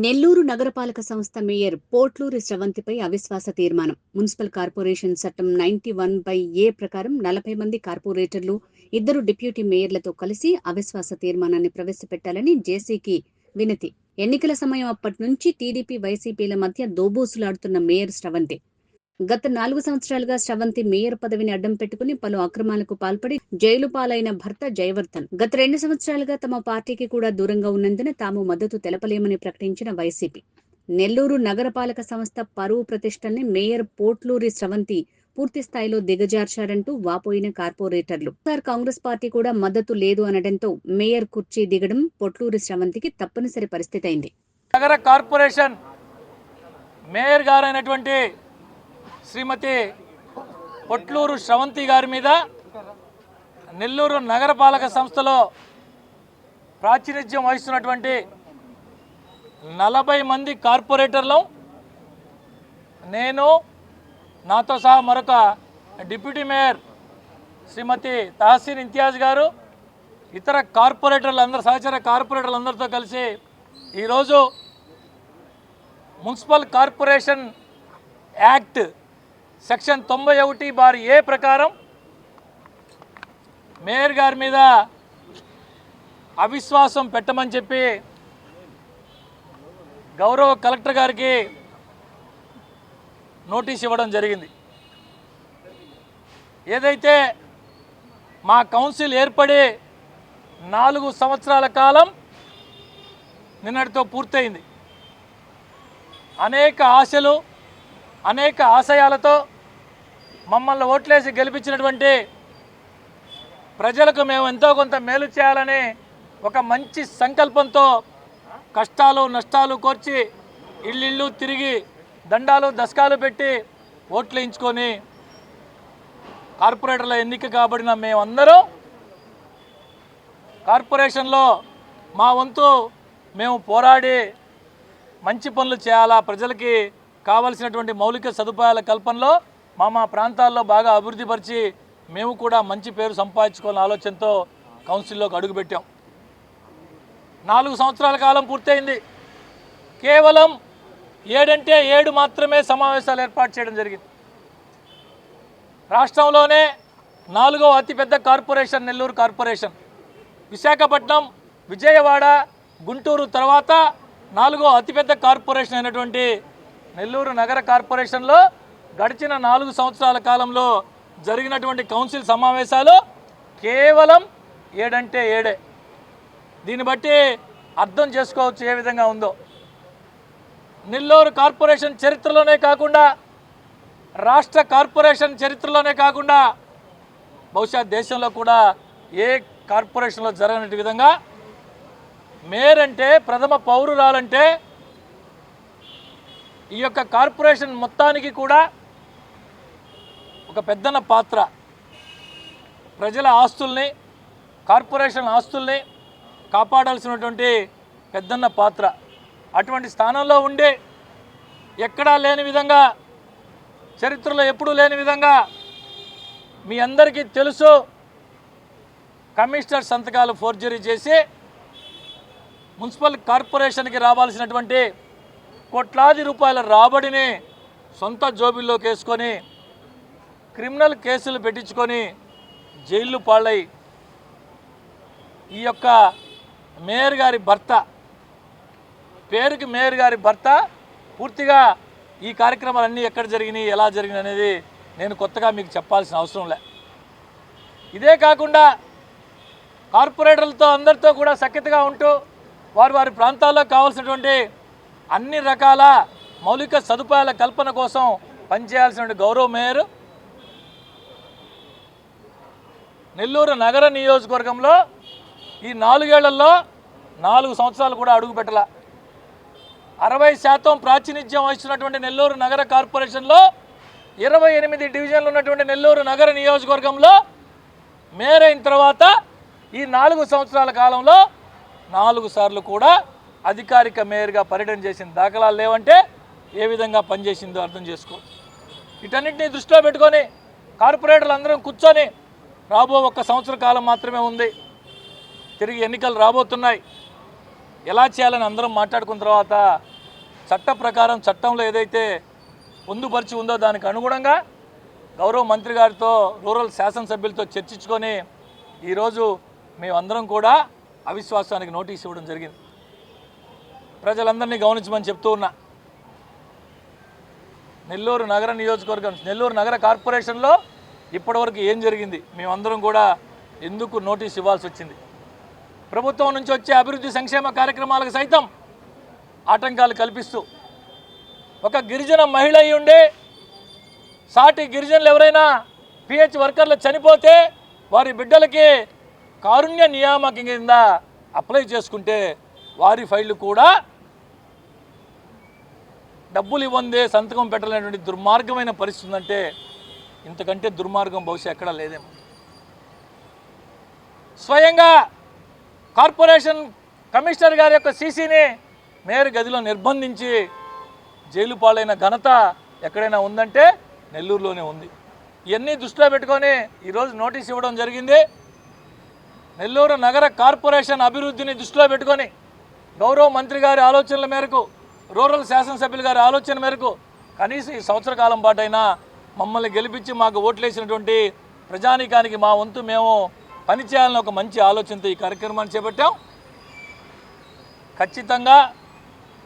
నెల్లూరు నగరపాలక సంస్థ మేయర్ పోట్లూరి స్రవంతిపై అవిశ్వాస తీర్మానం. మున్సిపల్ కార్పొరేషన్ చట్టం 91/A ప్రకారం 40 మంది కార్పొరేటర్లు, 2 డిప్యూటీ మేయర్లతో కలిసి అవిశ్వాస తీర్మానాన్ని ప్రవేశపెట్టాలని జేసీకి వినతి. ఎన్నికల సమయం అప్పటి నుంచి టీడీపీ, వైసీపీల మధ్య దోబూసులాడుతున్న మేయర్ స్రవంతి. గత 4 సంవత్సరాలుగా స్రవంతి మేయర్ పదవిని అడ్డం పెట్టుకుని పలు అక్రమాలకు పాల్పడి జైలు పాలైన భర్త జయవర్ధన్ గత 2 సంవత్సరాలుగా తమ పార్టీకి కూడా దూరంగా ఉన్నందున తాము మద్దతు తెలపలేమని ప్రకటించిన వైసీపీ. నెల్లూరు నగరపాలక సంస్థ పరువు ప్రతిష్టల్ని మేయర్ పోట్లూరి స్రవంతి పూర్తి స్థాయిలో దిగజార్చారంటూ వాపోయిన కార్పొరేటర్లు. కాంగ్రెస్ పార్టీ కూడా మద్దతు లేదు అనడంతో మేయర్ కుర్చీ దిగడం పోట్లూరి స్రవంతికి తప్పనిసరి పరిస్థితి అయింది. నగర కార్పొరేషన్ మేయర్ గారైనటువంటి శ్రీమతి పొట్లూరు స్రవంతి గారి మీద నెల్లూరు నగరపాలక సంస్థలో ప్రాతినిధ్యం వహిస్తున్నటువంటి 40 మంది కార్పొరేటర్లు, నేను, నాతో సహా మరొక డిప్యూటీ మేయర్ శ్రీమతి తహసీన్ ఇంతియాజ్ గారు, ఇతర కార్పొరేటర్లు అందరూ, సహచర కార్పొరేటర్లు అందరితో కలిసి ఈరోజు municipal corporation act section 91/A ప్రకారం మేయర్ గారి మీద అవిశ్వాసం పెట్టమని చెప్పి గౌరవ కలెక్టర్ గారికి నోటీస్ ఇవ్వడం జరిగింది. ఏదైతే మా కౌన్సిల్ ఏర్పడి 4 సంవత్సరాల కాలం నిన్నటితో పూర్తయింది. అనేక ఆశలు, అనేక ఆశయాలతో మమ్మల్ని ఓట్లేసి గెలిపించినటువంటి ప్రజలకు మేము ఎంతో కొంత మేలు చేయాలని ఒక మంచి సంకల్పంతో కష్టాలు నష్టాలు కోర్చి ఇల్లు తిరిగి దండాలు దశకాలు పెట్టి ఓట్లు వేయించుకొని కార్పొరేటర్ల ఎన్నిక కాబడిన మేమందరం కార్పొరేషన్లో మా వంతు మేము పోరాడి మంచి పనులు చేయాలా, ప్రజలకి కావలసినటువంటి మౌలిక సదుపాయాల కల్పనలో మా ప్రాంతాల్లో బాగా అభివృద్ధిపరిచి మేము కూడా మంచి పేరు సంపాదించుకోవాలనే ఆలోచనతో కౌన్సిల్లోకి అడుగుపెట్టాం. 4 సంవత్సరాల కాలం పూర్తయింది. కేవలం 7 అంటే 7 మాత్రమే సమావేశాలు ఏర్పాటు చేయడం జరిగింది. రాష్ట్రంలోనే 4వ అతిపెద్ద కార్పొరేషన్ నెల్లూరు కార్పొరేషన్. విశాఖపట్నం, విజయవాడ, గుంటూరు తర్వాత 4వ అతిపెద్ద కార్పొరేషన్ అయినటువంటి నెల్లూరు నగర కార్పొరేషన్లో గడిచిన 4 సంవత్సరాల కాలంలో జరిగినటువంటి కౌన్సిల్ సమావేశాలు కేవలం 7 అంటే 7. దీన్ని బట్టి అర్థం చేసుకోవచ్చు ఏ విధంగా ఉందో. నెల్లూరు కార్పొరేషన్ చరిత్రలోనే కాకుండా, రాష్ట్ర కార్పొరేషన్ చరిత్రలోనే కాకుండా, బహుశా దేశంలో కూడా ఏ కార్పొరేషన్లో జరగని విధంగా మేయర్ అంటే, ప్రథమ పౌరురాలంటే ఈ యొక్క కార్పొరేషన్ మొత్తానికి కూడా ఒక పెద్దన్న పాత్ర. ప్రజల ఆస్తుల్ని, కార్పొరేషన్ ఆస్తుల్ని కాపాడాల్సినటువంటి పెద్దన్న పాత్ర. అటువంటి స్థానంలో ఉండి ఎక్కడా లేని విధంగా, చరిత్రలో ఎప్పుడూ లేని విధంగా, మీ అందరికీ తెలుసు, కమిషనర్ సంతకాలు ఫోర్జరీ చేసి మున్సిపల్ కార్పొరేషన్కి రావాల్సినటువంటి కోట్లాది రూపాయల రాబడిని సొంత జోబిల్లోకి వేసుకొని క్రిమినల్ కేసులు పెట్టించుకొని జైళ్ళు పాళ్ళై ఈ యొక్క మేయర్ గారి భర్త, పేరుకి మేయర్ గారి భర్త, పూర్తిగా ఈ కార్యక్రమాలన్నీ ఎక్కడ జరిగినాయి, ఎలా జరిగినాయి అనేది నేను కొత్తగా మీకు చెప్పాల్సిన అవసరం లే. ఇదే కాకుండా కార్పొరేటర్లతో అందరితో కూడా సఖ్యతగా ఉంటూ వారి ప్రాంతాల్లో కావాల్సినటువంటి అన్ని రకాల మౌలిక సదుపాయాల కల్పన కోసం పనిచేయాల్సిన గౌరవ మేయర్ నెల్లూరు నగర నియోజకవర్గంలో ఈ 4 ఏళ్లలో 4 సంవత్సరాలు కూడా అడుగు పెట్టాల. 60% ప్రాతినిధ్యం వహిస్తున్నటువంటి నెల్లూరు నగర కార్పొరేషన్లో 28 డివిజన్లు ఉన్నటువంటి నెల్లూరు నగర నియోజకవర్గంలో మేయర్ అయిన తర్వాత ఈ 4 సంవత్సరాల కాలంలో 4 సార్లు కూడా అధికారిక మేయర్గా పర్యటన చేసిన దాఖలాలు లేవంటే ఏ విధంగా పనిచేసిందో అర్థం చేసుకోవచ్చు. వీటన్నిటిని దృష్టిలో పెట్టుకొని కార్పొరేటర్లు అందరం కూర్చొని రాబో 1 సంవత్సర కాలం మాత్రమే ఉంది, తిరిగి ఎన్నికలు రాబోతున్నాయి, ఎలా చేయాలని అందరం మాట్లాడుకున్న తర్వాత చట్ట ప్రకారం చట్టంలో ఏదైతే పొందుపరిచి ఉందో దానికి అనుగుణంగా గౌరవ మంత్రి గారితో రూరల్ శాసనసభ్యులతో చర్చించుకొని ఈరోజు మేమందరం కూడా అవిశ్వాసానికి నోటీస్ ఇవ్వడం జరిగింది. ప్రజలందరినీ గమనించమని చెప్తూ ఉన్నా. నెల్లూరు నగర నియోజకవర్గం, నెల్లూరు నగర కార్పొరేషన్లో ఇప్పటివరకు ఏం జరిగింది, మేమందరం కూడా ఎందుకు నోటీస్ ఇవ్వాల్సి వచ్చింది? ప్రభుత్వం నుంచి వచ్చే అభివృద్ధి సంక్షేమ కార్యక్రమాలకు సైతం ఆటంకాలు కల్పిస్తూ ఒక గిరిజన మహిళ అయి ఉండే సాటి గిరిజనులు ఎవరైనా పిహెచ్ వర్కర్లు చనిపోతే వారి బిడ్డలకి కారుణ్య నియామకం కింద అప్లై చేసుకుంటే వారి ఫైళ్ళు కూడా డబ్బులు ఇవ్వందే సంతకం పెట్టలేనటువంటి దుర్మార్గమైన పరిస్థితి ఉందంటే ఇంతకంటే దుర్మార్గం బహుశా ఎక్కడా లేదేమో. స్వయంగా కార్పొరేషన్ కమిషనర్ గారి యొక్క సీసీని మేయర్ గదిలో నిర్బంధించి జైలు పాలైన ఘనత ఎక్కడైనా ఉందంటే నెల్లూరులోనే ఉంది. ఇవన్నీ దృష్టిలో పెట్టుకొని ఈరోజు నోటీస్ ఇవ్వడం జరిగింది. నెల్లూరు నగర కార్పొరేషన్ అభివృద్ధిని దృష్టిలో పెట్టుకొని గౌరవ మంత్రి గారి ఆలోచనల మేరకు, రూరల్ శాసనసభ్యుల గారి ఆలోచన మేరకు కనీసం ఈ సంవత్సర కాలం పాటైనా మమ్మల్ని గెలిపించి మాకు ఓట్లేసినటువంటి ప్రజానీకానికి మా వంతు మేము పనిచేయాలని ఒక మంచి ఆలోచనతో ఈ కార్యక్రమాన్ని చేపట్టాం. ఖచ్చితంగా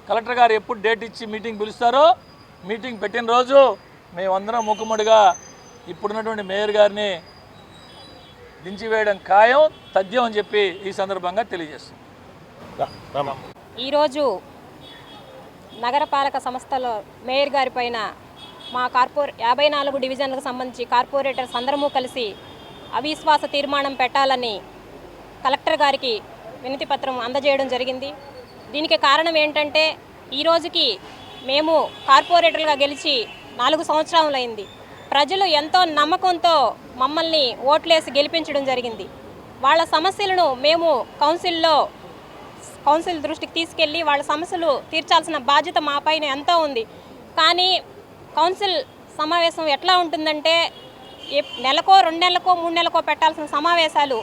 కలెక్టర్ గారు ఎప్పుడు డేట్ ఇచ్చి మీటింగ్ పిలుస్తారో మీటింగ్ పెట్టిన రోజు మేమందరం మూకుమ్మడిగా ఇప్పుడున్నటువంటి మేయర్ గారిని దించివేయడం ఖాయం, తథ్యం అని చెప్పి ఈ సందర్భంగా తెలియజేస్తాం. ఈరోజు నగరపాలక సంస్థలో మేయర్ గారి పైన మా 54 డివిజన్లకు సంబంధించి కార్పొరేటర్స్ అందరము కలిసి అవిశ్వాస తీర్మానం పెట్టాలని కలెక్టర్ గారికి వినతి పత్రం అందజేయడం జరిగింది. దీనికి కారణం ఏంటంటే ఈరోజుకి మేము కార్పొరేటర్లుగా గెలిచి 4 సంవత్సరాలైంది. ప్రజలు ఎంతో నమ్మకంతో మమ్మల్ని ఓట్లేసి గెలిపించడం జరిగింది. వాళ్ళ సమస్యలను మేము కౌన్సిల్ దృష్టికి తీసుకెళ్ళి వాళ్ళ సమస్యలు తీర్చాల్సిన బాధ్యత మా పైన ఎంతో ఉంది. కానీ కౌన్సిల్ సమావేశం ఎట్లా ఉంటుందంటే నెలకో 2 నెలలకో 3 నెలలకో పెట్టాల్సిన సమావేశాలు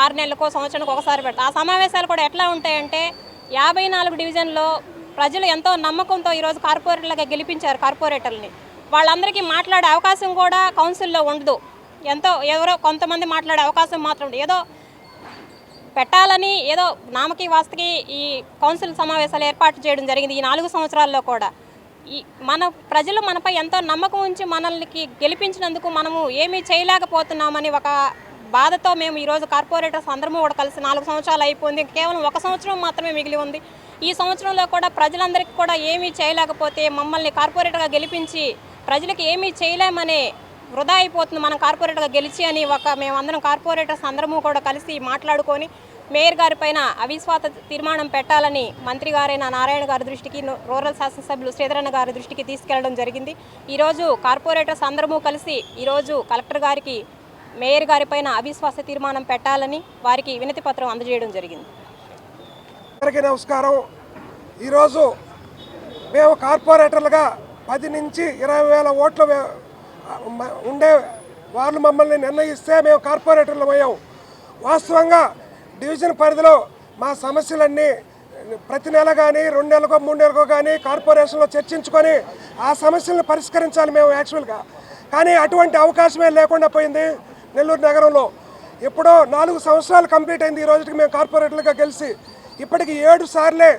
6 నెలలకో సంవత్సరానికి ఒకసారి పెడతారు. ఆ సమావేశాలు కూడా ఎట్లా ఉంటాయంటే 54 డివిజన్లో ప్రజలు ఎంతో నమ్మకంతో ఈరోజు కార్పొరేటర్లుగా గెలిపించారు కార్పొరేటర్ని. వాళ్ళందరికీ మాట్లాడే అవకాశం కూడా కౌన్సిల్లో ఉండదు. ఎవరో కొంతమంది మాట్లాడే అవకాశం మాత్రం ఏదో పెట్టాలని ఏదో నామకి వాస్తకి ఈ కౌన్సిల్ సమావేశాలు ఏర్పాటు చేయడం జరిగింది. ఈ 4 సంవత్సరాల్లో కూడా మన ప్రజలు మనపై ఎంతో నమ్మకం ఉంచి మనల్ని గెలిపించినందుకు మనము ఏమీ చేయలేకపోతున్నామని ఒక బాధతో మేము ఈరోజు కార్పొరేటర్స్ అందరము కూడా కలిసి 4 సంవత్సరాలు అయిపోయింది. కేవలం 1 సంవత్సరం మాత్రమే మిగిలి ఉంది. ఈ సంవత్సరంలో కూడా ప్రజలందరికీ కూడా ఏమీ చేయలేకపోతే మమ్మల్ని కార్పొరేటర్గా గెలిపించి ప్రజలకు ఏమీ చేయలేమనే వృధా అయిపోతుంది మనం కార్పొరేటర్గా గెలిచి అని మేమందరం కార్పొరేటర్స్ అందరము కూడా కలిసి మాట్లాడుకొని మేయర్ గారి పైన అవిశ్వాస తీర్మానం పెట్టాలని మంత్రి గారైన నారాయణ గారి దృష్టికి, రూరల్ శాసనసభ్యులు శ్రీధరన్న గారి దృష్టికి తీసుకెళ్లడం జరిగింది. ఈరోజు కార్పొరేటర్స్ అందరము కలిసి ఈరోజు కలెక్టర్ గారికి మేయర్ గారి పైన అవిశ్వాస తీర్మానం పెట్టాలని వారికి వినతి పత్రం అందజేయడం జరిగింది. అందరికీ నమస్కారం. ఈరోజు మేము కార్పొరేటర్లుగా 10 నుంచి 20,000 ఓట్లు ఉండే వాళ్ళు మమ్మల్ని నిర్ణయిస్తే మేము కార్పొరేటర్లు అయ్యాం. వాస్తవంగా డివిజన్ పరిధిలో మా సమస్యలన్నీ ప్రతి నెల కానీ 2 నెలలకో 3 నెలలకో కానీ కార్పొరేషన్లో చర్చించుకొని ఆ సమస్యలను పరిష్కరించాలి మేము యాక్చువల్గా. కానీ అటువంటి అవకాశమే లేకుండా పోయింది నెల్లూరు నగరంలో. ఎప్పుడో 4 సంవత్సరాలు కంప్లీట్ అయింది ఈ రోజుకి మేము కార్పొరేటర్లుగా గెలిచి. ఇప్పటికి 7 సార్లే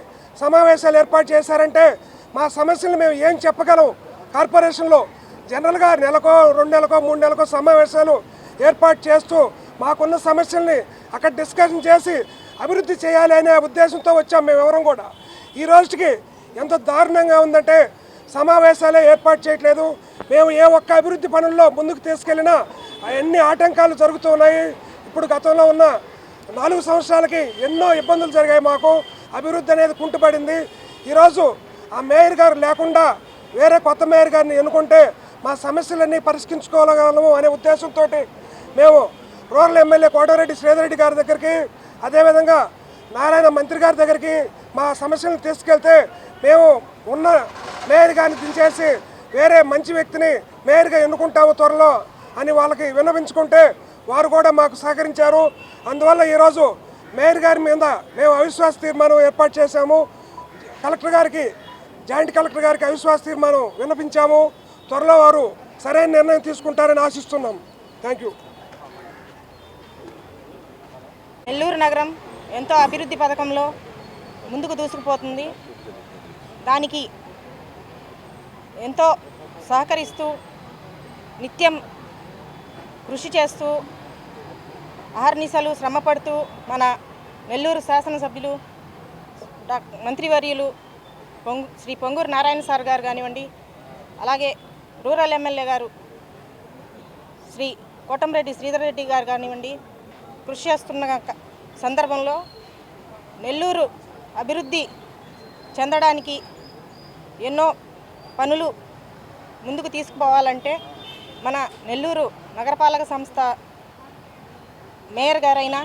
సమావేశాలు ఏర్పాటు చేశారంటే మా సమస్యలు మేము ఏం చెప్పగలం? కార్పొరేషన్లో జనరల్గా నెలకో 2 నెలలకో 3 నెలలకో సమావేశాలు ఏర్పాటు చేస్తూ మాకున్న సమస్యల్ని అక్కడ డిస్కషన్ చేసి అభివృద్ధి చేయాలి అనే ఉద్దేశంతో వచ్చాం మేము ఎవరం కూడా. ఈ రోజుకి ఎంత దారుణంగా ఉందంటే సమావేశాలే ఏర్పాటు చేయట్లేదు. మేము ఏ ఒక్క అభివృద్ధి పనుల్లో ముందుకు తీసుకెళ్ళినా అవన్నీ ఆటంకాలు జరుగుతూ ఉన్నాయి. ఇప్పుడు గతంలో ఉన్న 4 సంవత్సరాలకి ఎన్నో ఇబ్బందులు జరిగాయి మాకు. అభివృద్ధి అనేది కుంటుపడింది. ఈరోజు ఆ మేయర్ గారు లేకుండా వేరే కొత్త మేయర్ గారిని ఎన్నుకుంటే మా సమస్యలన్నీ పరిష్కరించుకోగలము అనే ఉద్దేశంతో మేము రూరల్ ఎమ్మెల్యే కోటరెడ్డి శ్రీధరెడ్డి గారి దగ్గరికి, అదేవిధంగా నారాయణ మంత్రి గారి దగ్గరికి మా సమస్యలను తీసుకెళ్తే మేము ఉన్న మేయర్ గారిని దించేసి వేరే మంచి వ్యక్తిని మేయర్గా ఎన్నుకుంటాము త్వరలో అని వాళ్ళకి విన్నవించుకుంటే వారు కూడా మాకు సహకరించారు. అందువల్ల ఈరోజు మేయర్ గారి మీద మేము అవిశ్వాస తీర్మానం ఏర్పాటు చేశాము. కలెక్టర్ గారికి జాయింట్ కలెక్టర్ గారికి అవిశ్వాస తీర్మానం విన్నపించాము. త్వరలో వారు సరైన నిర్ణయం తీసుకుంటారని ఆశిస్తున్నాం. Thank you. నెల్లూరు నగరం ఎంతో అభివృద్ధి పథకంలో ముందుకు దూసుకుపోతుంది. దానికి ఎంతో సహకరిస్తూ నిత్యం కృషి చేస్తూ అహర్నిశలు శ్రమపడుతూ మన నెల్లూరు శాసనసభ్యులు మంత్రివర్యులు శ్రీ పొంగూరు నారాయణ సార్ గారు కానివ్వండి, అలాగే రూరల్ ఎమ్మెల్యే గారు శ్రీ కోటంరెడ్డి శ్రీధర్ రెడ్డి గారు కానివ్వండి కృషి చేస్తున్న సందర్భంలో నెల్లూరు అభివృద్ధి చెందడానికి ఎన్నో పనులు ముందుకు తీసుకుపోవాలంటే మన నెల్లూరు నగరపాలక సంస్థ మేయర్ గారైన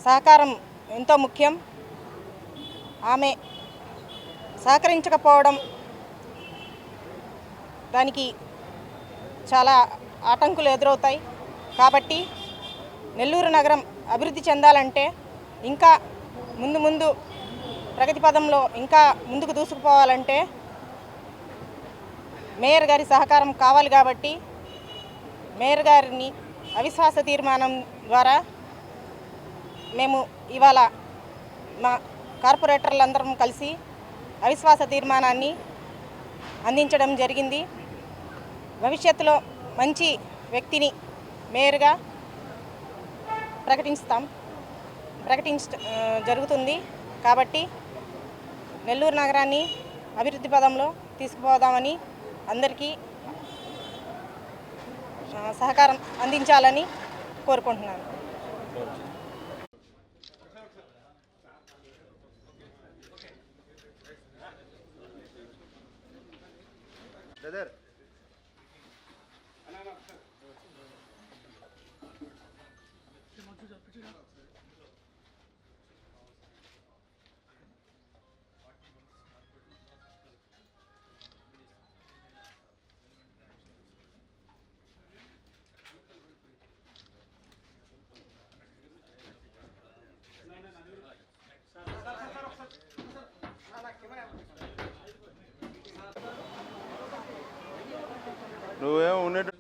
సహకారం ఎంతో ముఖ్యం. ఆమె సహకరించకపోవడం దానికి చాలా ఆటంకులు ఎదురవుతాయి. కాబట్టి నెల్లూరు నగరం అభివృద్ధి చెందాలంటే ఇంకా ముందు ప్రగతి పదంలో ఇంకా ముందుకు దూసుకుపోవాలంటే మేయర్ గారి సహకారం కావాలి. కాబట్టి మేయర్ గారిని అవిశ్వాస తీర్మానం ద్వారా మేము ఇవాళ మా కార్పొరేటర్లందరం కలిసి అవిశ్వాస తీర్మానాన్ని అందించడం జరిగింది. భవిష్యత్తులో మంచి వ్యక్తిని మేయర్గా జరుగుతుంది. కాబట్టి నెల్లూరు నగరాన్ని అభివృద్ధి పదంలో తీసుకుపోదామని అందరికీ సహకారం అందించాలని కోరుకుంటున్నాను. నువ్వేమో ఉన్నట్టు